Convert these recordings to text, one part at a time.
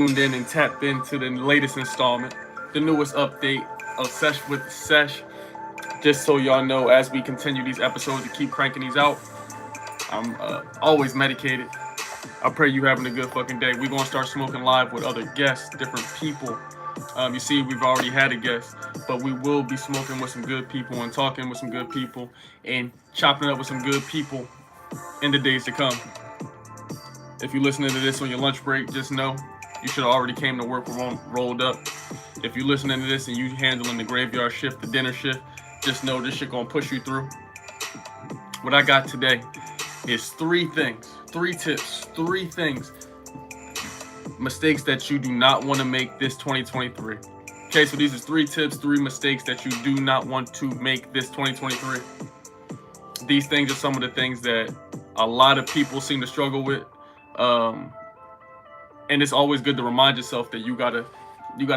tuned in and tapped into the latest installment, the newest update of Sesh with Sesh. Just so y'all know, as we continue these episodes to keep cranking these out, I'm always medicated. I pray you having a good fucking day. We're gonna start smoking live with other guests, different people. You see, we've already had a guest, but we will be smoking with some good people and talking with some good people and chopping up with some good people in the days to come. If you're listening to this on your lunch break, just know you should have already came to work rolled up. If you're listening to this and you handling the graveyard shift, the dinner shift, just know this shit gonna push you through. What I got today is three things, three tips, three things, mistakes that you do not want to make this 2023. Okay, so these are three tips, three mistakes that you do not want to make this 2023. These things are some of the things that a lot of people seem to struggle with. And it's always good to remind yourself that you gotta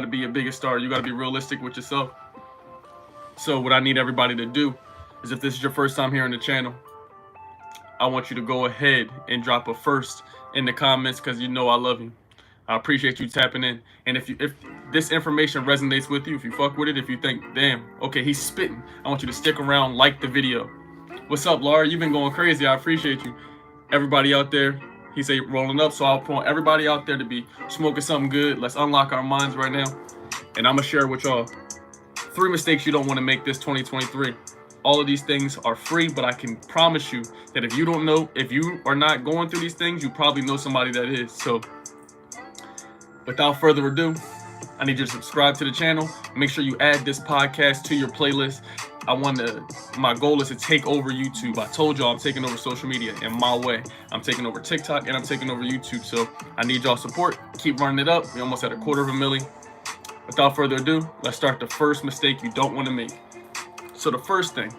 be a bigger star. You gotta be realistic with yourself. So what I need everybody to do is, if this is your first time here on the channel, I want you to go ahead and drop a first in the comments, because you know I love you. I appreciate you tapping in. And if this information resonates with you, if you fuck with it, if you think, damn, okay, he's spitting, I want you to stick around, like the video. What's up, Laura? You've been going crazy. I appreciate you. Everybody out there, he say rolling up, so I'll point everybody out there to be smoking something good. Let's unlock our minds right now. And I'm gonna share with y'all three mistakes you don't want to make this 2023. All of these things are free, but I can promise you that if you are not going through these things, you probably know somebody that is. So without further ado, I need you to subscribe to the channel. Make sure you add this podcast to your playlist. My goal is to take over YouTube. I told y'all I'm taking over social media in my way. I'm taking over TikTok and I'm taking over YouTube. So I need y'all support. Keep running it up. We almost at 250,000. Without further ado, let's start the first mistake you don't want to make. So the first thing,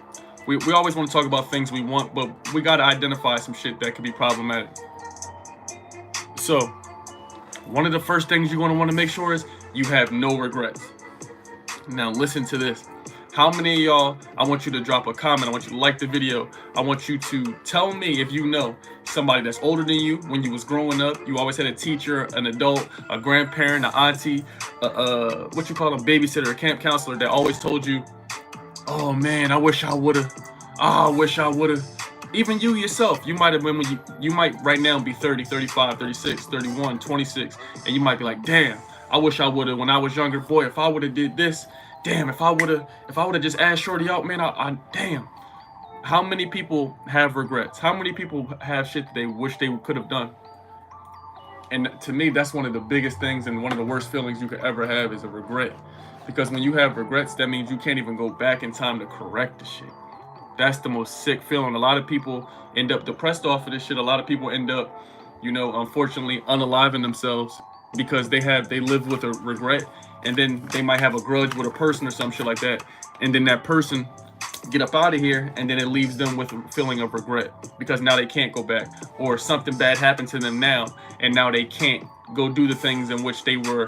we always want to talk about things we want, but we got to identify some shit that could be problematic. So one of the first things you're going to want to make sure is you have no regrets. Now listen to this. How many of y'all, I want you to drop a comment, I want you to like the video, I want you to tell me if you know somebody that's older than you. When you was growing up, you always had a teacher, an adult, a grandparent, an auntie, what you call a babysitter, a camp counselor that always told you, oh man, I wish I would've, I wish I would've. Even you yourself, you might have been, when you might right now be 30, 35, 36, 31, 26, and you might be like, damn, I wish I would've, when I was younger, boy, if I would've did this, damn, if I would've just asked Shorty out, man, I damn. How many people have regrets? How many people have shit that they wish they could have done? And to me, that's one of the biggest things and one of the worst feelings you could ever have is a regret. Because when you have regrets, that means you can't even go back in time to correct the shit. That's the most sick feeling. A lot of people end up depressed off of this shit. A lot of people end up, unfortunately unaliving themselves because they live with a regret, and then they might have a grudge with a person or some shit like that, and then that person get up out of here, and then it leaves them with a feeling of regret because now they can't go back, or something bad happened to them now, and now they can't go do the things in which they were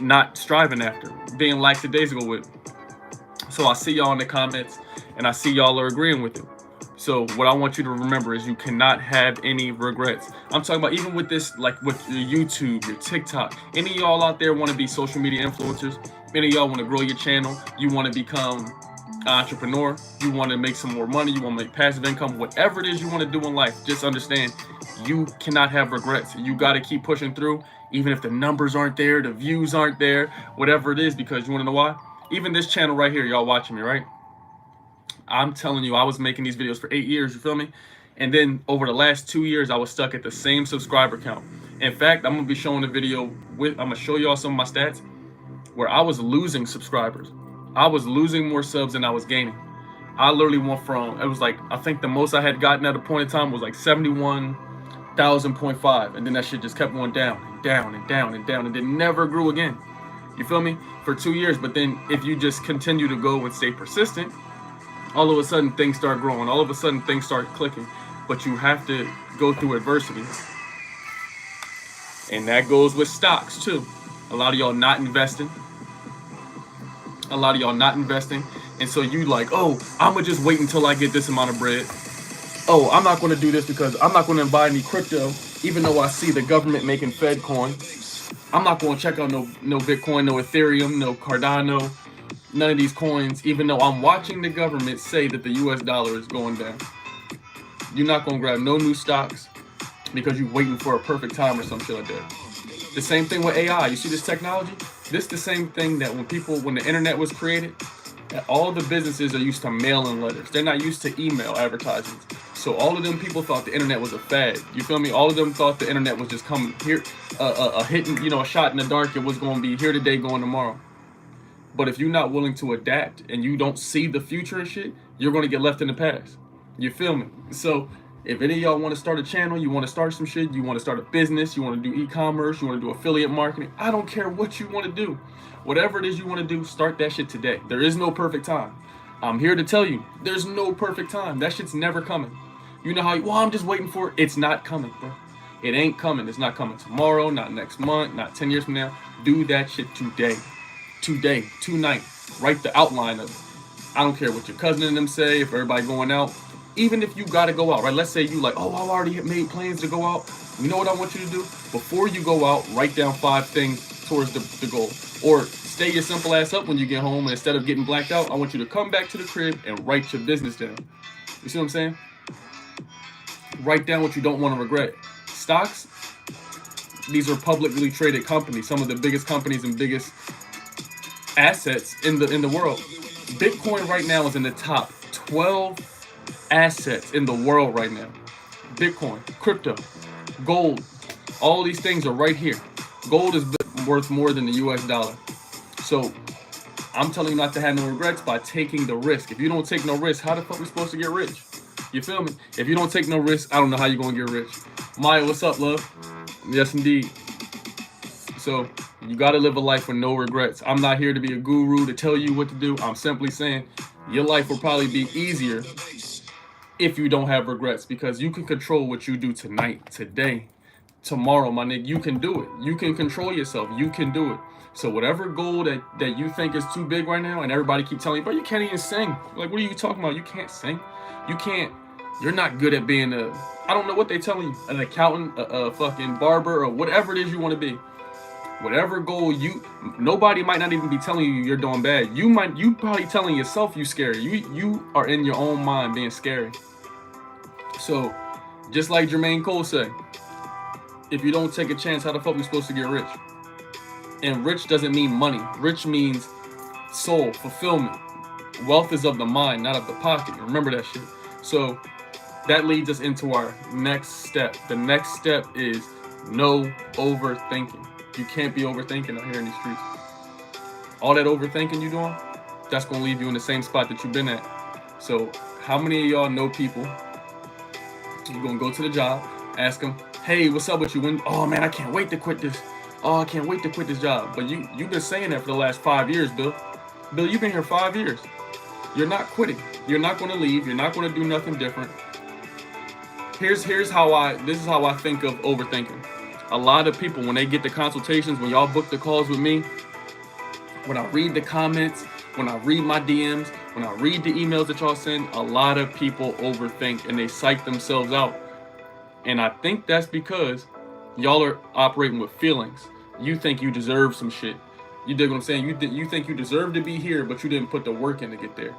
not striving after, being lackadaisical with. So I see y'all in the comments, and I see y'all are agreeing with it. So what I want you to remember is you cannot have any regrets. I'm talking about even with this, like with your YouTube, your TikTok. Any of y'all out there want to be social media influencers? Any of y'all want to grow your channel? You want to become an entrepreneur? You want to make some more money? You want to make passive income? Whatever it is you want to do in life, just understand you cannot have regrets. You got to keep pushing through, even if the numbers aren't there, the views aren't there, whatever it is, because you want to know why? Even this channel right here, y'all watching me, right? I'm telling you, I was making these videos for 8 years, you feel me? And then over the last 2 years, I was stuck at the same subscriber count. In fact, I'm gonna be showing a video I'm gonna show y'all some of my stats where I was losing subscribers. I was losing more subs than I was gaining. I literally went from, it was like, I think the most I had gotten at a point in time was like 71,000.5, and then that shit just kept going down and down and down and down, and then never grew again. You feel me? For 2 years. But then if you just continue to go and stay persistent, all of a sudden things start growing. All of a sudden things start clicking. But you have to go through adversity. And that goes with stocks too. A lot of y'all not investing. And so you like, oh, I'm gonna just wait until I get this amount of bread. Oh, I'm not gonna do this because I'm not gonna buy any crypto Even though I see the government making Fed coin, I'm not going to check out no Bitcoin, no Ethereum, no Cardano, none of these coins, even though I'm watching the government say that the US dollar is going down. You're not going to grab no new stocks because you're waiting for a perfect time or some shit like that. The same thing with AI. You see this technology? This the same thing that when the internet was created, all the businesses are used to mailing letters. They're not used to email advertisements. So all of them people thought the internet was a fad. You feel me? All of them thought the internet was just coming here, hitting, a shot in the dark. It was going to be here today, going tomorrow. But if you're not willing to adapt and you don't see the future and shit, you're going to get left in the past. You feel me? So if any of y'all want to start a channel, you want to start some shit, you want to start a business, you want to do e-commerce, you want to do affiliate marketing, I don't care what you want to do. Whatever it is you want to do, start that shit today. There is no perfect time. I'm here to tell you, there's no perfect time. That shit's never coming. You know how, I'm just waiting for it. It's not coming, bro. It ain't coming. It's not coming tomorrow, not next month, not 10 years from now. Do that shit today. Today, tonight. Write the outline of it. I don't care what your cousin and them say, if everybody going out. Even if you gotta go out, right? Let's say you like, I've already made plans to go out. You know what I want you to do? Before you go out, write down 5 things towards the goal. Or stay your simple ass up when you get home, and instead of getting blacked out, I want you to come back to the crib and write your business down. You see what I'm saying? Write down what you don't want to regret. Stocks, these are publicly traded companies, some of the biggest companies and biggest assets in the world. Bitcoin right now is in the top 12 assets in the world right now. Bitcoin, crypto, gold, all these things are right here. Gold is worth more than the US dollar. So I'm telling you not to have no regrets by taking the risk. If you don't take no risk, how the fuck are we supposed to get rich? You feel me? If you don't take no risk, I don't know how you're gonna get rich. Maya, what's up, love? Yes, indeed. So you gotta live a life with no regrets. I'm not here to be a guru to tell you what to do. I'm simply saying your life will probably be easier if you don't have regrets, because you can control what you do tonight, today, tomorrow, my nigga. You can do it. You can control yourself. You can do it. So whatever goal that you think is too big right now, and everybody keep telling you, bro, you can't even sing. Like, what are you talking about? You can't sing. You can't. You're not good at being I don't know what they telling you, an accountant, a fucking barber, or whatever it is you want to be. Whatever goal nobody might not even be telling you you're doing bad. You probably telling yourself you scary. You are in your own mind being scary. So, just like Jermaine Cole said, if you don't take a chance, how the fuck are we supposed to get rich? And rich doesn't mean money. Rich means soul, fulfillment. Wealth is of the mind, not of the pocket. Remember that shit. So, that leads us into our next step. The next step is no overthinking. You can't be overthinking out here in these streets. All that overthinking you doing, that's going to leave you in the same spot that you've been at. So, how many of y'all know people, you're going to go to the job, ask them, hey, what's up with you? Oh, man, I can't wait to quit this. Oh, I can't wait to quit this job. But you've been saying that for the last 5 years, Bill. Bill, you've been here 5 years. You're not quitting. You're not going to leave. You're not going to do nothing different. This is how I think of overthinking. A lot of people, when they get the consultations, when y'all book the calls with me, when I read the comments, when I read my DMs, when I read the emails that y'all send, a lot of people overthink and they psych themselves out. And I think that's because y'all are operating with feelings. You think you deserve some shit. You dig what I'm saying? You think you deserve to be here, but you didn't put the work in to get there.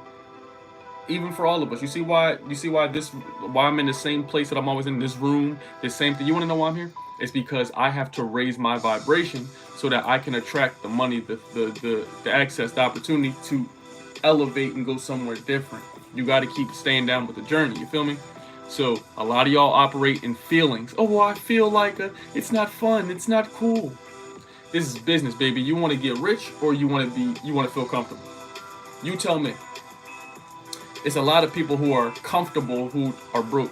Even for all of us, you see why I'm in the same place that I'm always in, this room, the same thing. You want to know why I'm here? It's because I have to raise my vibration so that I can attract the money, the access, the opportunity to elevate and go somewhere different. You got to keep staying down with the journey. You feel me? So a lot of y'all operate in feelings. Oh, well, I feel like it's not fun. It's not cool. This is business, baby. You want to get rich or you want to feel comfortable? You tell me. It's a lot of people who are comfortable who are broke.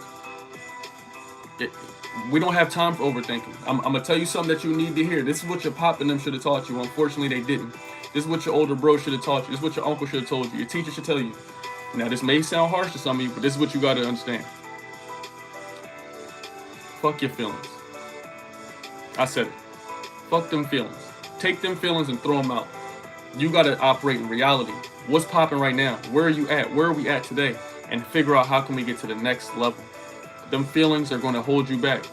We don't have time for overthinking. I'm going to tell you something that you need to hear. This is what your pop and them should have taught you. Unfortunately, they didn't. This is what your older bro should have taught you. This is what your uncle should have told you. Your teacher should tell you. Now, this may sound harsh to some of you, but this is what you got to understand. Fuck your feelings. I said it. Fuck them feelings. Take them feelings and throw them out. You got to operate in reality. What's popping right now? Where are you at? Where are we at today? And figure out how can we get to the next level. Them feelings are going to hold you back.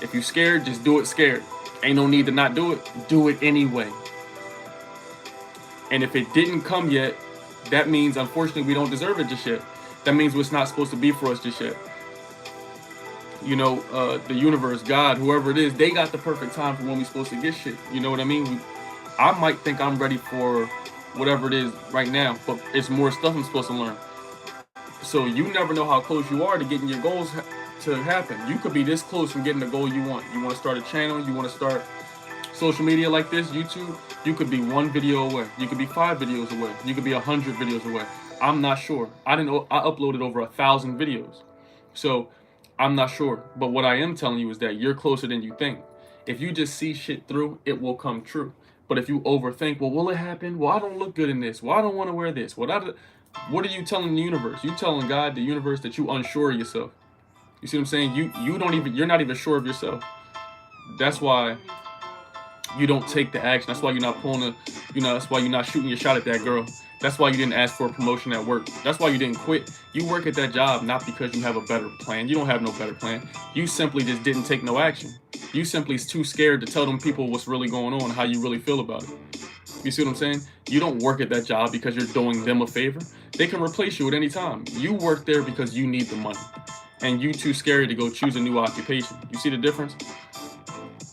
If you scared, just do it scared. Ain't no need to not do it. Do it anyway. And if it didn't come yet, that means, unfortunately, we don't deserve it just yet. That means it's not supposed to be for us just yet. You know, the universe, God, whoever it is, they got the perfect time for when we're supposed to get shit. You know what I mean? I might think I'm ready for whatever it is right now, but it's more stuff I'm supposed to learn. So you never know how close you are to getting your goals to happen. You could be this close from getting the goal you want. You want to start a channel, you want to start social media like this, YouTube, you could be 1 video away. You could be 5 videos away. You could be 100 videos away. I'm not sure. I uploaded over 1,000 videos. So I'm not sure. But what I am telling you is that you're closer than you think. If you just see shit through, it will come true. But if you overthink, well, will it happen? Well, I don't look good in this. Well, I don't want to wear this. What are you telling the universe? You telling God, the universe, that you unsure of yourself. You see what I'm saying? You're not even sure of yourself. That's why you don't take the action. That's why you're not that's why you're not shooting your shot at that girl. That's why you didn't ask for a promotion at work. That's why you didn't quit. You work at that job not because you have a better plan. You don't have no better plan. You simply just didn't take no action. You simply is too scared to tell them people what's really going on, how you really feel about it. You see what I'm saying? You don't work at that job because you're doing them a favor. They can replace you at any time. You work there because you need the money. And you too scary to go choose a new occupation. You see the difference?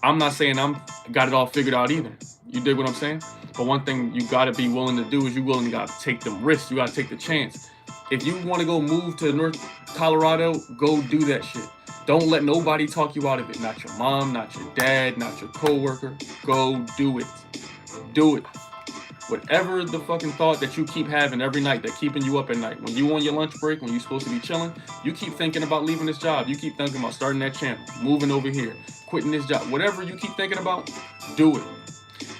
I'm not saying I'm got it all figured out either. You dig what I'm saying? But one thing you gotta be willing to do is you gotta take the risk. You gotta take the chance. If you wanna go move to North Colorado, go do that shit. Don't let nobody talk you out of it. Not your mom, not your dad, not your coworker. Go do it. Do it. Whatever the fucking thought that you keep having every night that keeping you up at night. When you on your lunch break, when you're supposed to be chilling, you keep thinking about leaving this job. You keep thinking about starting that channel, moving over here, quitting this job. Whatever you keep thinking about, do it.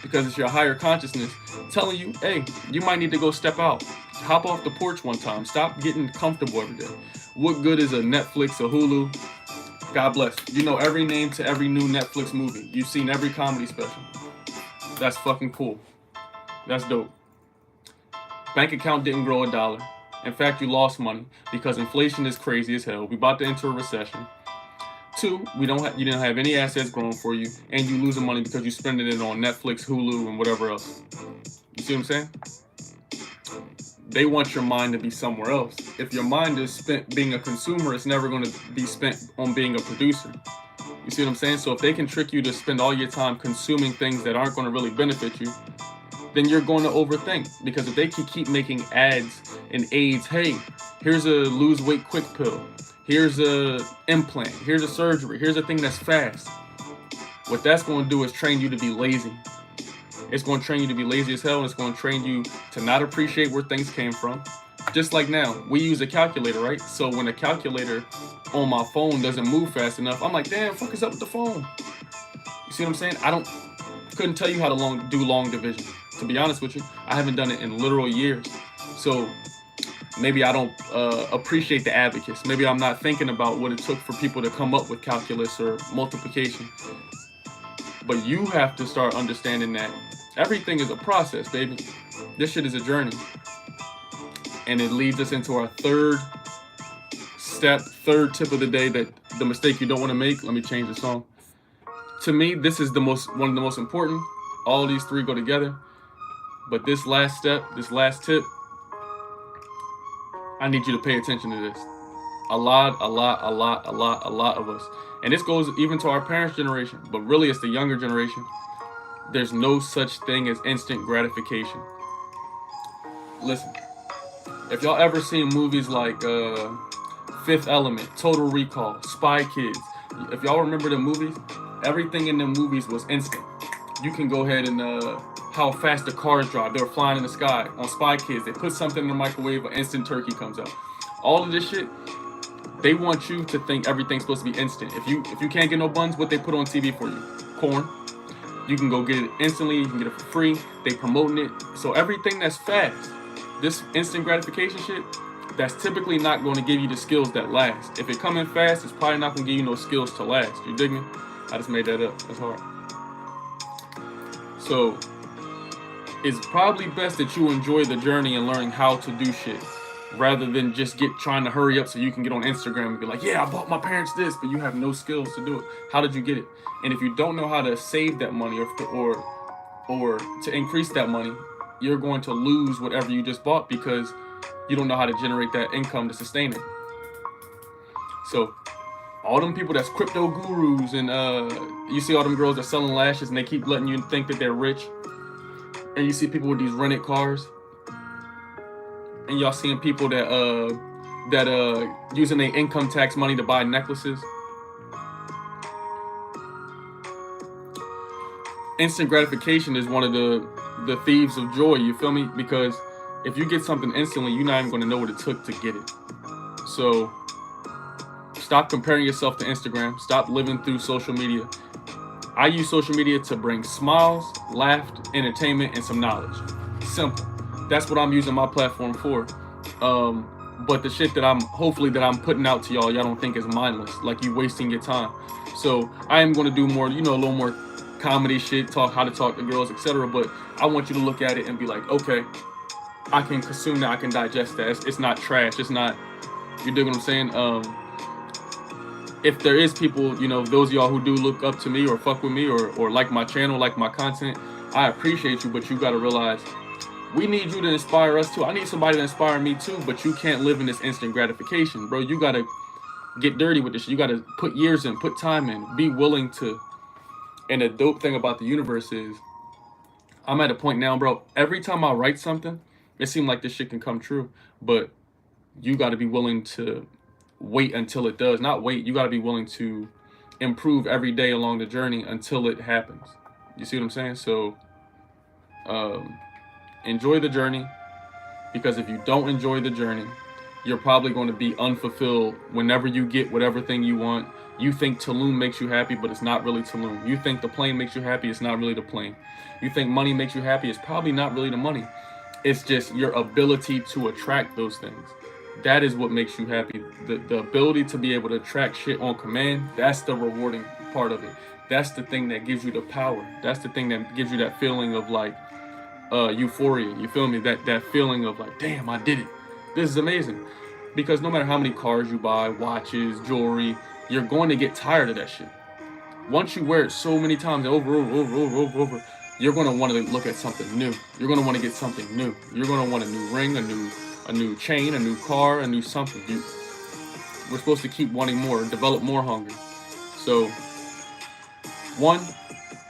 Because it's your higher consciousness telling you, hey, you might need to go step out. Hop off the porch one time. Stop getting comfortable every day. What good is a Netflix, a Hulu? God bless. You know every name to every new Netflix movie. You've seen every comedy special. That's fucking cool. That's dope. Bank account didn't grow $1. In fact, you lost money because inflation is crazy as hell. We about to enter a recession. 2, you didn't have any assets growing for you, and you losing money because you spending it on Netflix, Hulu, and whatever else. You see what I'm saying? They want your mind to be somewhere else. If your mind is spent being a consumer, it's never going to be spent on being a producer. You see what I'm saying? So if they can trick you to spend all your time consuming things that aren't going to really benefit you, then you're going to overthink. Because if they can keep making ads and aids, hey, here's a lose weight quick pill. Here's a implant. Here's a surgery. Here's a thing that's fast. What that's going to do is train you to be lazy. It's going to train you to be lazy as hell, and it's going to train you to not appreciate where things came from. Just like now, we use a calculator, right? So when a calculator on my phone doesn't move fast enough, I'm like, damn, fuck is up with the phone? You see what I'm saying? Couldn't tell you how to do long division. To be honest with you, I haven't done it in literal years. So maybe I don't appreciate the abacus. Maybe I'm not thinking about what it took for people to come up with calculus or multiplication. But you have to start understanding that everything is a process, baby. This shit is a journey. And it leads us into our third tip of the day, that the mistake you don't want to make. Let me change the song. To me, this is one of the most important. All these 3 go together. But this last step, this last tip, I need you to pay attention to this. A lot of us. And this goes even to our parents' generation, but really it's the younger generation. There's no such thing as instant gratification. Listen, if y'all ever seen movies like Fifth Element, Total Recall, Spy Kids, if y'all remember the movies, everything in the movies was instant. You can go ahead and how fast the cars drive. They were flying in the sky. On Spy Kids, they put something in the microwave, an instant turkey comes out. All of this shit, they want you to think everything's supposed to be instant. If you can't get no buns, what they put on TV for you? Corn. You can go get it instantly. You can get it for free. They promoting it. So everything that's fast, this instant gratification shit, that's typically not going to give you the skills that last. If it come in fast, it's probably not going to give you no skills to last. You dig me? I just made that up. That's hard. So it's probably best that you enjoy the journey and learning how to do shit. rather than just trying to hurry up so you can get on Instagram and be like, yeah, I bought my parents this, but you have no skills to do it. How did you get it? And if you don't know how to save that money or to increase that money, you're going to lose whatever you just bought because you don't know how to generate that income to sustain it. So all them people that's crypto gurus and you see all them girls that selling lashes and they keep letting you think that they're rich, and you see people with these rented cars, and y'all seeing people that using their income tax money to buy necklaces. Instant gratification is one of the thieves of joy, you feel me? Because if you get something instantly, you're not even going to know what it took to get it. So stop comparing yourself to Instagram. Stop living through social media. I use social media to bring smiles, laughter, entertainment, and some knowledge. Simple. That's what I'm using my platform for. But the shit that I'm putting out to y'all don't think is mindless, like you wasting your time. So I am going to do more, a little more comedy shit, how to talk to girls, etc. But I want you to look at it and be like, okay, I can consume that, I can digest that. It's not trash. It's not, you dig what I'm saying? If there is people, those of y'all who do look up to me or fuck with me or like my channel, like my content, I appreciate you, but you got to realize we need you to inspire us too. I need somebody to inspire me too, but you can't live in this instant gratification, bro. You got to get dirty with this shit. You got to put years in, put time in, be willing to. And the dope thing about the universe is I'm at a point now, bro. Every time I write something, it seems like this shit can come true, but you got to be willing to wait until it does. Not wait. You got to be willing to improve every day along the journey until it happens. You see what I'm saying? So enjoy the journey, because if you don't enjoy the journey, you're probably going to be unfulfilled whenever you get whatever thing you want. You think Tulum makes you happy, but it's not really Tulum. You think the plane makes you happy, it's not really the plane. You think money makes you happy, it's probably not really the money. It's just your ability to attract those things. That is what makes you happy. The ability to be able to attract shit on command, that's the rewarding part of it. That's the thing that gives you the power. That's the thing that gives you that feeling of like euphoria. You feel me? That feeling of like, damn, I did it. This is amazing. Because no matter how many cars you buy, watches, jewelry, you're going to get tired of that shit. Once you wear it so many times over, you're going to want to look at something new. You're going to want to get something new. You're going to want a new ring, a new chain, a new car, a new something. We're supposed to keep wanting more, develop more hunger. So, one,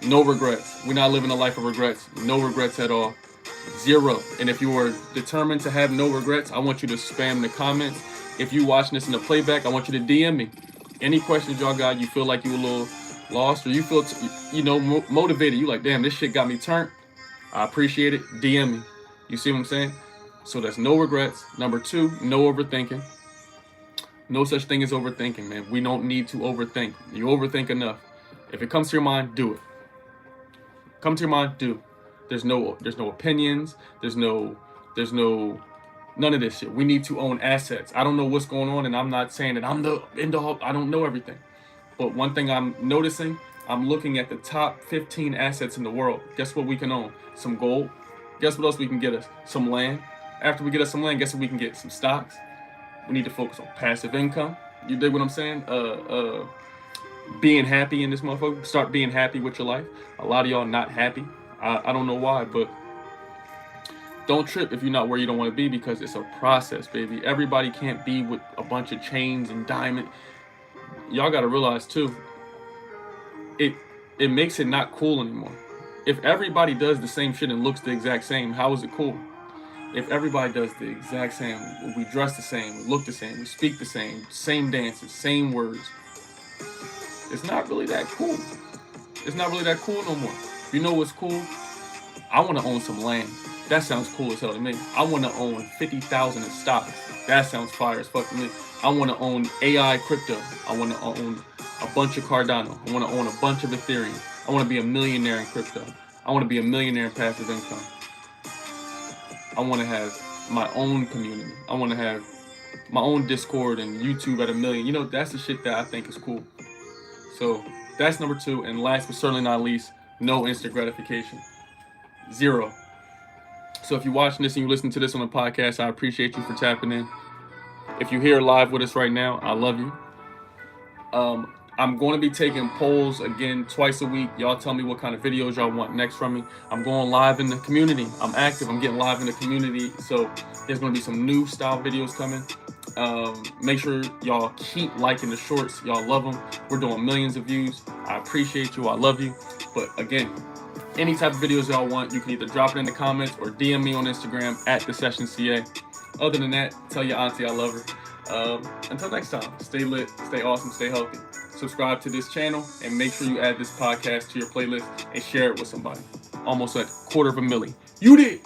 no regrets. We're not living a life of regrets. No regrets at all. Zero. And if you are determined to have no regrets, I want you to spam the comments. If you watching this in the playback, I want you to DM me. Any questions y'all got, you feel like you a little lost, or you feel motivated, you like, damn, this shit got me turned, I appreciate it, DM me. You see what I'm saying? So that's no regrets. Number two, no overthinking. No such thing as overthinking, man. We don't need to overthink. You overthink enough. If it comes to your mind, do it. Come to your mind, do. There's no opinions. There's no none of this shit. We need to own assets. I don't know what's going on, and I'm not saying that I'm the end all. I don't know everything. But one thing I'm noticing, I'm looking at the top 15 assets in the world. Guess what we can own? Some gold. Guess what else we can get us? Some land. After we get us some land, guess what we can get? Some stocks. We need to focus on passive income. You dig what I'm saying? Being happy in this motherfucker. Start being happy with your life. A lot of y'all not happy. I don't know why, but don't trip if you're not where you don't want to be, because it's a process, baby. Everybody can't be with a bunch of chains and diamond. Y'all got to realize too, it makes it not cool anymore. If everybody does the same shit and looks the exact same, how is it cool? If everybody does the exact same, we dress the same, we look the same, we speak the same dances, same words, it's not really that cool. It's not really that cool no more. You know what's cool? I want to own some land. That sounds cool as hell to me. I want to own 50,000 in stocks. That sounds fire as fuck to me. I want to own AI crypto. I want to own a bunch of Cardano. I want to own a bunch of Ethereum. I want to be a millionaire in crypto. I want to be a millionaire in passive income. I want to have my own community. I want to have my own Discord and YouTube at 1 million. That's the shit that I think is cool. So that's number two. And last but certainly not least, no instant gratification. Zero. So if you're watching this and you listen to this on the podcast, I appreciate you for tapping in. If you're here live with us right now, I love you. I'm going to be taking polls again twice a week. Y'all tell me what kind of videos y'all want next from me. I'm going live in the community. I'm active. I'm getting live in the community. So there's going to be some new style videos coming. Make sure y'all keep liking the shorts. Y'all love them. We're doing millions of views. I appreciate you. I love you. But again, any type of videos y'all want, you can either drop it in the comments or DM me on Instagram at TheSessionCA. Other than that, tell your auntie I love her. Until next time, stay lit, stay awesome, stay healthy. Subscribe to this channel and make sure you add this podcast to your playlist and share it with somebody. Almost at 250,000. You did.